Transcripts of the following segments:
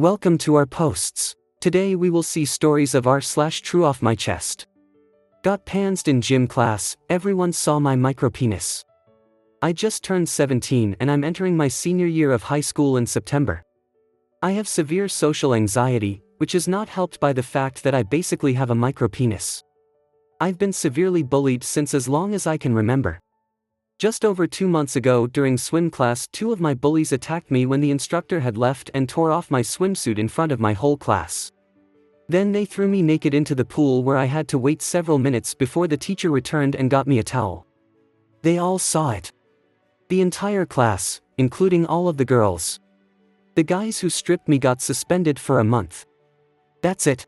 Welcome to our posts. Today we will see stories of r/TrueOffMyChest. Got pantsed in gym class, everyone saw my micropenis. I just turned 17 and I'm entering my senior year of high school in September. I have severe social anxiety, which is not helped by the fact that I basically have a micropenis. I've been severely bullied since as long as I can remember. Just over 2 months ago during swim class, 2 of my bullies attacked me when the instructor had left and tore off my swimsuit in front of my whole class. Then they threw me naked into the pool where I had to wait several minutes before the teacher returned and got me a towel. They all saw it. The entire class, including all of the girls. The guys who stripped me got suspended for a month. That's it.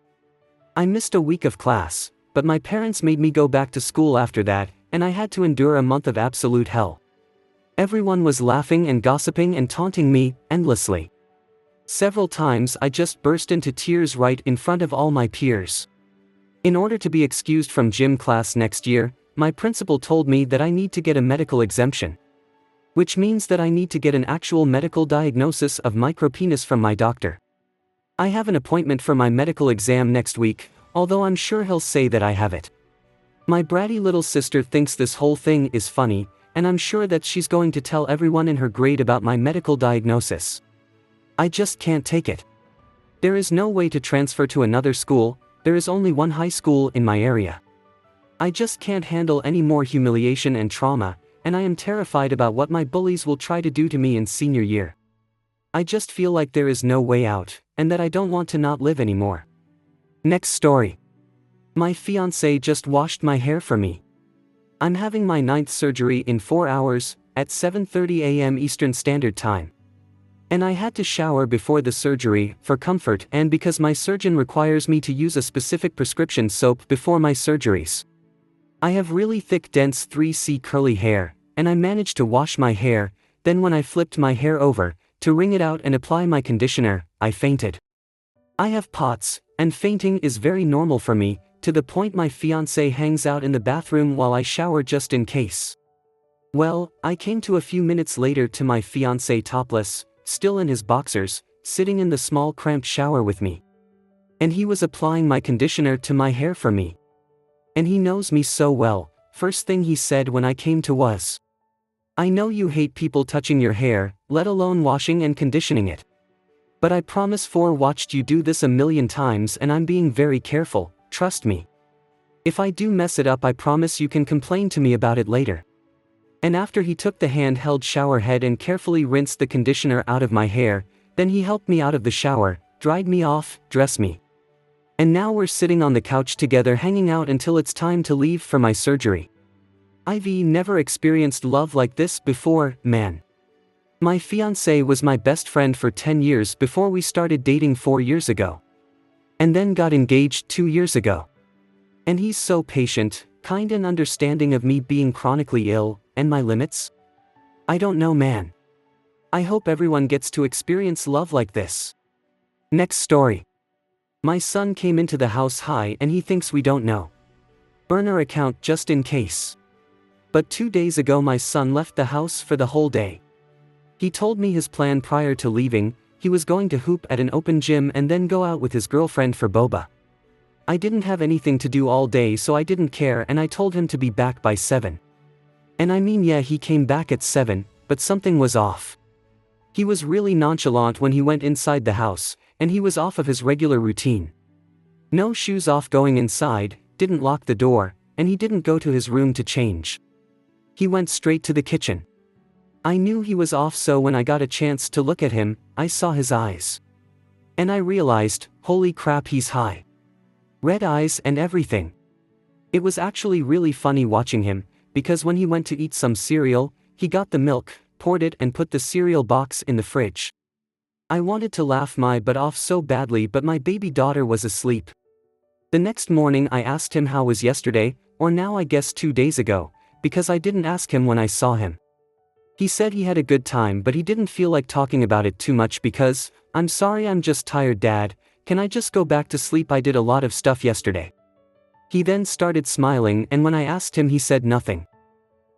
I missed a week of class, but my parents made me go back to school after that, and I had to endure a month of absolute hell. Everyone was laughing and gossiping and taunting me, endlessly. Several times I just burst into tears right in front of all my peers. In order to be excused from gym class next year, my principal told me that I need to get a medical exemption. Which means that I need to get an actual medical diagnosis of micropenis from my doctor. I have an appointment for my medical exam next week, although I'm sure he'll say that I have it. My bratty little sister thinks this whole thing is funny, and I'm sure that she's going to tell everyone in her grade about my medical diagnosis. I just can't take it. There is no way to transfer to another school, there is only one high school in my area. I just can't handle any more humiliation and trauma, and I am terrified about what my bullies will try to do to me in senior year. I just feel like there is no way out, and that I don't want to not live anymore. Next story. My fiancé just washed my hair for me. I'm having my 9th surgery in 4 hours, at 7:30 a.m. Eastern Standard Time. And I had to shower before the surgery, for comfort and because my surgeon requires me to use a specific prescription soap before my surgeries. I have really thick dense 3C curly hair, and I managed to wash my hair, then when I flipped my hair over, to wring it out and apply my conditioner, I fainted. I have POTS, and fainting is very normal for me, to the point my fiancé hangs out in the bathroom while I shower just in case. Well, I came to a few minutes later to my fiancé topless, still in his boxers, sitting in the small cramped shower with me. And he was applying my conditioner to my hair for me. And he knows me so well, first thing he said when I came to was, "I know you hate people touching your hair, let alone washing and conditioning it. But I promise watched you do this a million times and I'm being very careful, trust me. If I do mess it up I promise you can complain to me about it later." And after he took the handheld shower head and carefully rinsed the conditioner out of my hair, then he helped me out of the shower, dried me off, dressed me. And now we're sitting on the couch together hanging out until it's time to leave for my surgery. I've never experienced love like this before, man. My fiancé was my best friend for 10 years before we started dating 4 years ago. And then got engaged 2 years ago. And he's so patient, kind and understanding of me being chronically ill, and my limits? I don't know, man. I hope everyone gets to experience love like this. Next story. My son came into the house high and he thinks we don't know. Burner account just in case. But 2 days ago my son left the house for the whole day. He told me his plan prior to leaving, he was going to hoop at an open gym and then go out with his girlfriend for boba. I didn't have anything to do all day so I didn't care and I told him to be back by 7. And I mean yeah, he came back at 7, but something was off. He was really nonchalant when he went inside the house, and he was off of his regular routine. No shoes off going inside, didn't lock the door, and he didn't go to his room to change. He went straight to the kitchen. I knew he was off, so when I got a chance to look at him, I saw his eyes. And I realized, holy crap, he's high. Red eyes and everything. It was actually really funny watching him, because when he went to eat some cereal, he got the milk, poured it and put the cereal box in the fridge. I wanted to laugh my butt off so badly, but my baby daughter was asleep. The next morning I asked him how was yesterday, or now I guess 2 days ago, because I didn't ask him when I saw him. He said he had a good time but he didn't feel like talking about it too much because, "I'm sorry, I'm just tired, Dad, can I just go back to sleep, I did a lot of stuff yesterday." He then started smiling and when I asked him he said nothing.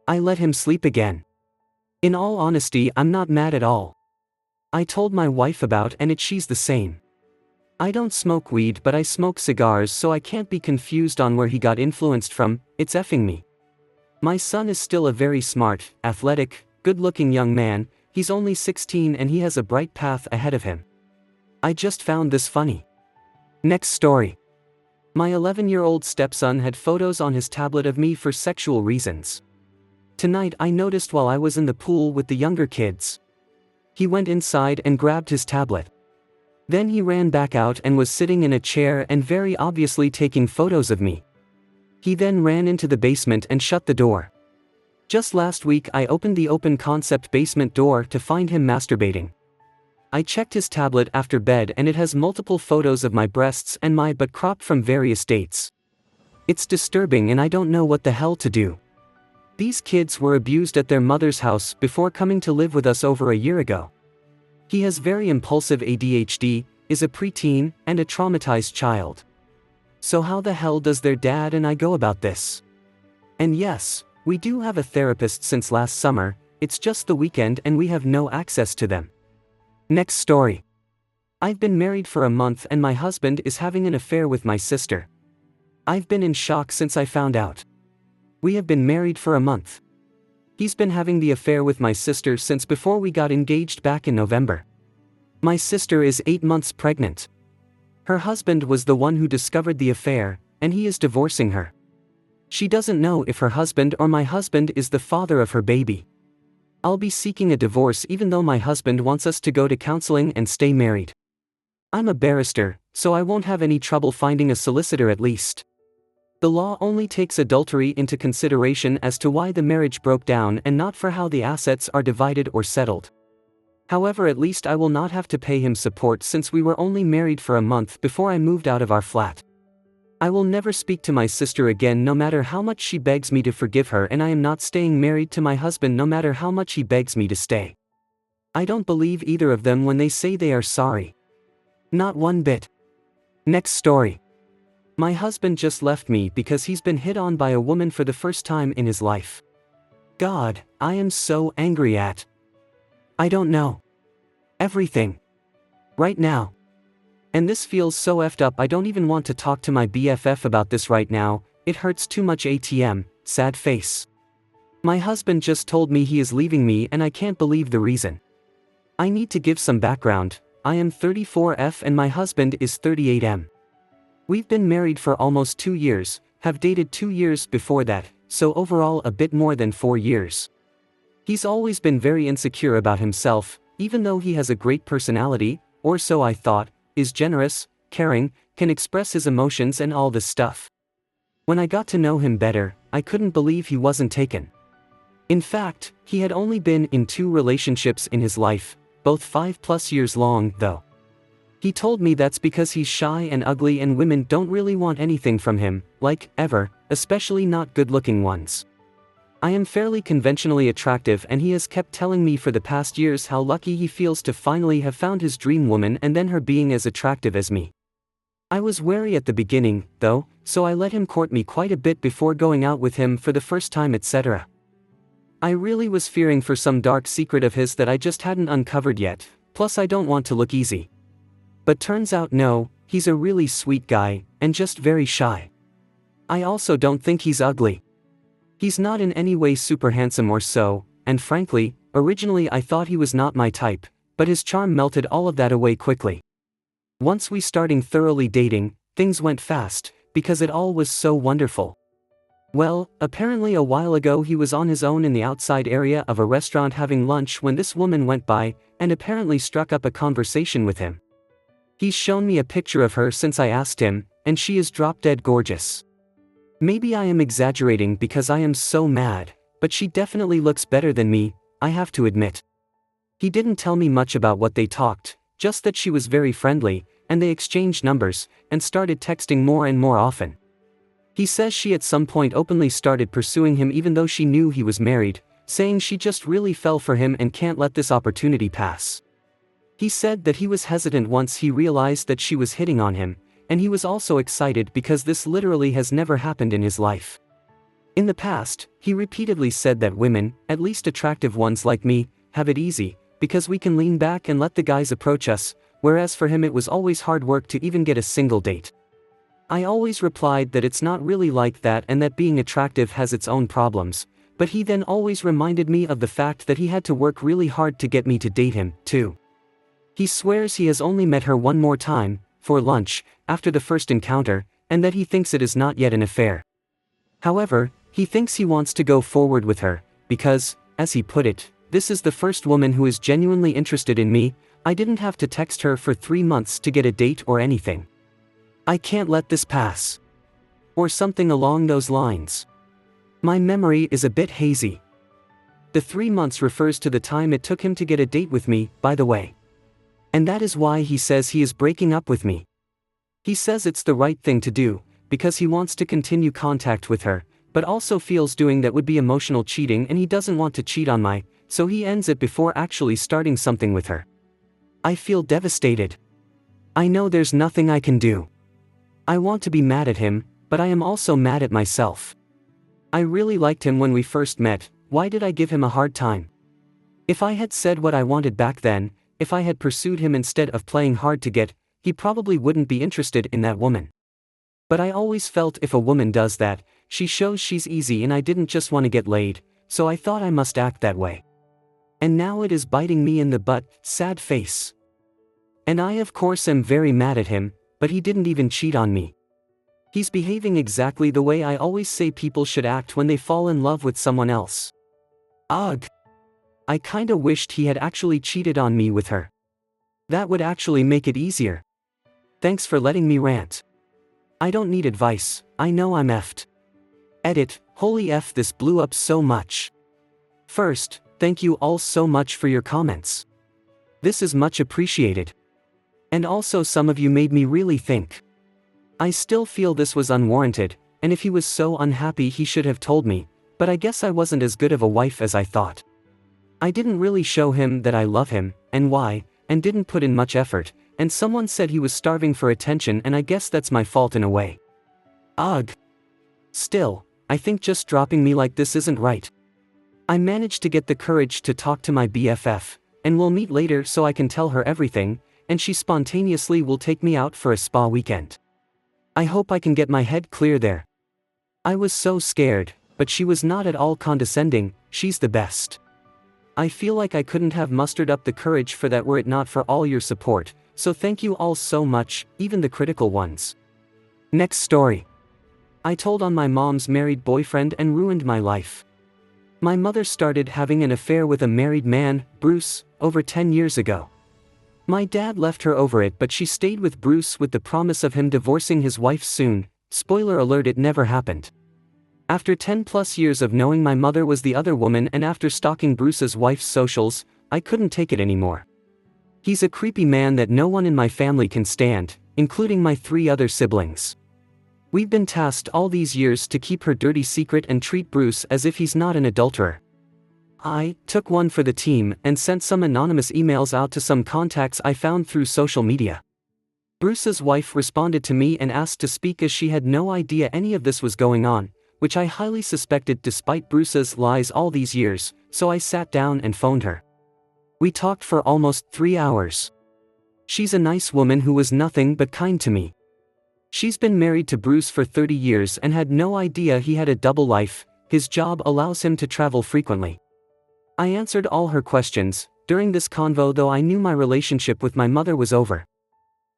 I let him sleep again. In all honesty, I'm not mad at all. I told my wife about and she's the same. I don't smoke weed, but I smoke cigars, so I can't be confused on where he got influenced from. It's effing me. My son is still a very smart, athletic, good-looking young man. He's only 16 and he has a bright path ahead of him. I just found this funny. Next story. My 11-year-old stepson had photos on his tablet of me for sexual reasons. Tonight I noticed while I was in the pool with the younger kids. He went inside and grabbed his tablet. Then he ran back out and was sitting in a chair and very obviously taking photos of me. He then ran into the basement and shut the door. Just last week I opened the open concept basement door to find him masturbating. I checked his tablet after bed and it has multiple photos of my breasts and my butt cropped from various dates. It's disturbing and I don't know what the hell to do. These kids were abused at their mother's house before coming to live with us over a year ago. He has very impulsive ADHD, is a preteen, and a traumatized child. So how the hell does their dad and I go about this? And yes, we do have a therapist since last summer, it's just the weekend and we have no access to them. Next story. I've been married for a month and my husband is having an affair with my sister. I've been in shock since I found out. We have been married for a month. He's been having the affair with my sister since before we got engaged back in November. My sister is 8 months pregnant. Her husband was the one who discovered the affair, and he is divorcing her. She doesn't know if her husband or my husband is the father of her baby. I'll be seeking a divorce even though my husband wants us to go to counseling and stay married. I'm a barrister, so I won't have any trouble finding a solicitor at least. The law only takes adultery into consideration as to why the marriage broke down and not for how the assets are divided or settled. However, at least I will not have to pay him support since we were only married for a month before I moved out of our flat. I will never speak to my sister again no matter how much she begs me to forgive her, and I am not staying married to my husband no matter how much he begs me to stay. I don't believe either of them when they say they are sorry. Not one bit. Next story. My husband just left me because he's been hit on by a woman for the first time in his life. God, I am so angry at. I don't know. Everything. Right now. And this feels so effed up. I don't even want to talk to my BFF about this right now, it hurts too much. ATM, sad face. My husband just told me he is leaving me and I can't believe the reason. I need to give some background. I am 34F and my husband is 38M. We've been married for almost 2 years, have dated 2 years before that, so overall a bit more than 4 years. He's always been very insecure about himself, even though he has a great personality, or so I thought, is generous, caring, can express his emotions and all this stuff. When I got to know him better, I couldn't believe he wasn't taken. In fact, he had only been in 2 relationships in his life, both 5+ years long though. He told me that's because he's shy and ugly and women don't really want anything from him, like, ever, especially not good-looking ones. I am fairly conventionally attractive and he has kept telling me for the past years how lucky he feels to finally have found his dream woman and then her being as attractive as me. I was wary at the beginning, though, so I let him court me quite a bit before going out with him for the first time, etc. I really was fearing for some dark secret of his that I just hadn't uncovered yet, plus I don't want to look easy. But turns out no, he's a really sweet guy, and just very shy. I also don't think he's ugly. He's not in any way super handsome or so, and frankly, originally I thought he was not my type, but his charm melted all of that away quickly. Once we started thoroughly dating, things went fast, because it all was so wonderful. Well, apparently a while ago he was on his own in the outside area of a restaurant having lunch when this woman went by, and apparently struck up a conversation with him. He's shown me a picture of her since I asked him, and she is drop-dead gorgeous. Maybe I am exaggerating because I am so mad, but she definitely looks better than me, I have to admit. He didn't tell me much about what they talked, just that she was very friendly, and they exchanged numbers, and started texting more and more often. He says she at some point openly started pursuing him even though she knew he was married, saying she just really fell for him and can't let this opportunity pass. He said that he was hesitant once he realized that she was hitting on him, and he was also excited because this literally has never happened in his life. In the past, he repeatedly said that women, at least attractive ones like me, have it easy, because we can lean back and let the guys approach us, whereas for him it was always hard work to even get a single date. I always replied that it's not really like that and that being attractive has its own problems, but he then always reminded me of the fact that he had to work really hard to get me to date him, too. He swears he has only met her one more time, for lunch, after the first encounter, and that he thinks it is not yet an affair. However, he thinks he wants to go forward with her, because, as he put it, this is the first woman who is genuinely interested in me. I didn't have to text her for 3 months to get a date or anything. I can't let this pass. Or something along those lines. My memory is a bit hazy. The 3 months refers to the time it took him to get a date with me, by the way. And that is why he says he is breaking up with me. He says it's the right thing to do, because he wants to continue contact with her, but also feels doing that would be emotional cheating and he doesn't want to cheat on my, so he ends it before actually starting something with her. I feel devastated. I know there's nothing I can do. I want to be mad at him, but I am also mad at myself. I really liked him when we first met. Why did I give him a hard time? If I had said what I wanted back then, if I had pursued him instead of playing hard to get, he probably wouldn't be interested in that woman. But I always felt if a woman does that, she shows she's easy and I didn't just want to get laid, so I thought I must act that way. And now it is biting me in the butt, sad face. And I of course am very mad at him, but he didn't even cheat on me. He's behaving exactly the way I always say people should act when they fall in love with someone else. Ugh. I kinda wished he had actually cheated on me with her. That would actually make it easier. Thanks for letting me rant. I don't need advice, I know I'm effed. Edit, holy F, this blew up so much. First, thank you all so much for your comments. This is much appreciated. And also some of you made me really think. I still feel this was unwarranted, and if he was so unhappy he should have told me, but I guess I wasn't as good of a wife as I thought. I didn't really show him that I love him, and why, and didn't put in much effort, and someone said he was starving for attention and I guess that's my fault in a way. Ugh. Still, I think just dropping me like this isn't right. I managed to get the courage to talk to my BFF, and we'll meet later so I can tell her everything, and she spontaneously will take me out for a spa weekend. I hope I can get my head clear there. I was so scared, but she was not at all condescending, she's the best. I feel like I couldn't have mustered up the courage for that were it not for all your support, so thank you all so much, even the critical ones. Next story. I told on my mom's married boyfriend and ruined my life. My mother started having an affair with a married man, Bruce, over 10 years ago. My dad left her over it, but she stayed with Bruce with the promise of him divorcing his wife soon. Spoiler alert, it never happened. After 10+ years of knowing my mother was the other woman and after stalking Bruce's wife's socials, I couldn't take it anymore. He's a creepy man that no one in my family can stand, including my 3 other siblings. We've been tasked all these years to keep her dirty secret and treat Bruce as if he's not an adulterer. I took one for the team and sent some anonymous emails out to some contacts I found through social media. Bruce's wife responded to me and asked to speak as she had no idea any of this was going on, which I highly suspected despite Bruce's lies all these years, so I sat down and phoned her. We talked for almost 3 hours. She's a nice woman who was nothing but kind to me. She's been married to Bruce for 30 years and had no idea he had a double life. His job allows him to travel frequently. I answered all her questions. During this convo though I knew my relationship with my mother was over.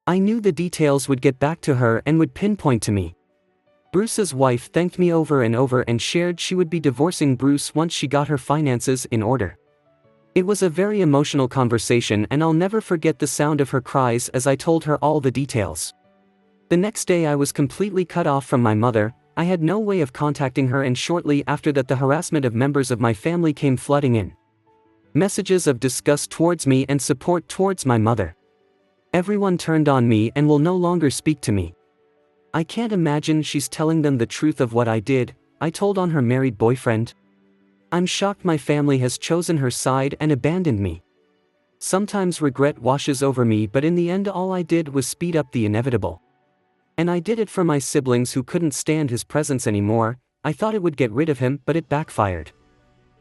I knew the details would get back to her and would pinpoint to me. Bruce's wife thanked me over and over and shared she would be divorcing Bruce once she got her finances in order. It was a very emotional conversation and I'll never forget the sound of her cries as I told her all the details. The next day I was completely cut off from my mother. I had no way of contacting her, and shortly after that the harassment of members of my family came flooding in. Messages of disgust towards me and support towards my mother. Everyone turned on me and will no longer speak to me. I can't imagine she's telling them the truth of what I did. I told on her married boyfriend. I'm shocked my family has chosen her side and abandoned me. Sometimes regret washes over me, but in the end all I did was speed up the inevitable. And I did it for my siblings who couldn't stand his presence anymore. I thought it would get rid of him, but it backfired.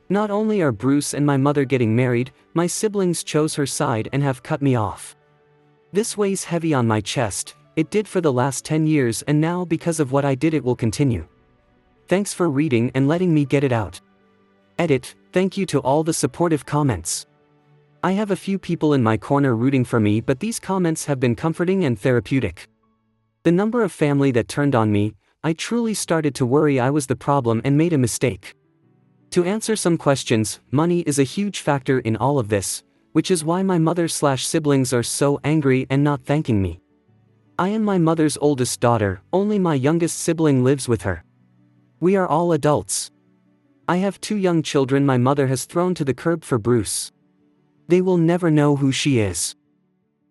Not only are Bruce and my mother getting married, my siblings chose her side and have cut me off. This weighs heavy on my chest. It did for the last 10 years, and now because of what I did it will continue. Thanks for reading and letting me get it out. Edit, thank you to all the supportive comments. I have a few people in my corner rooting for me, but these comments have been comforting and therapeutic. The number of family that turned on me, I truly started to worry I was the problem and made a mistake. To answer some questions, money is a huge factor in all of this, which is why my mother/siblings are so angry and not thanking me. I am my mother's oldest daughter, only my youngest sibling lives with her. We are all adults. I have 2 young children my mother has thrown to the curb for Bruce. They will never know who she is.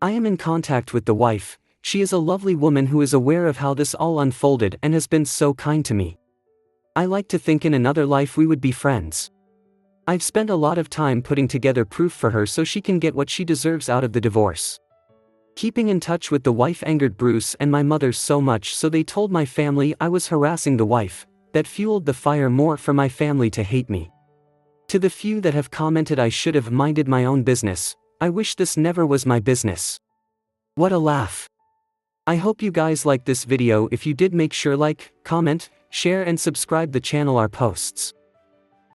I am in contact with the wife. She is a lovely woman who is aware of how this all unfolded and has been so kind to me. I like to think in another life we would be friends. I've spent a lot of time putting together proof for her so she can get what she deserves out of the divorce. Keeping in touch with the wife angered Bruce and my mother so much so they told my family I was harassing the wife. That fueled the fire more for my family to hate me. To the few that have commented I should have minded my own business, I wish this never was my business. What a laugh. I hope you guys liked this video. If you did, make sure like, comment, share and subscribe the channel our posts.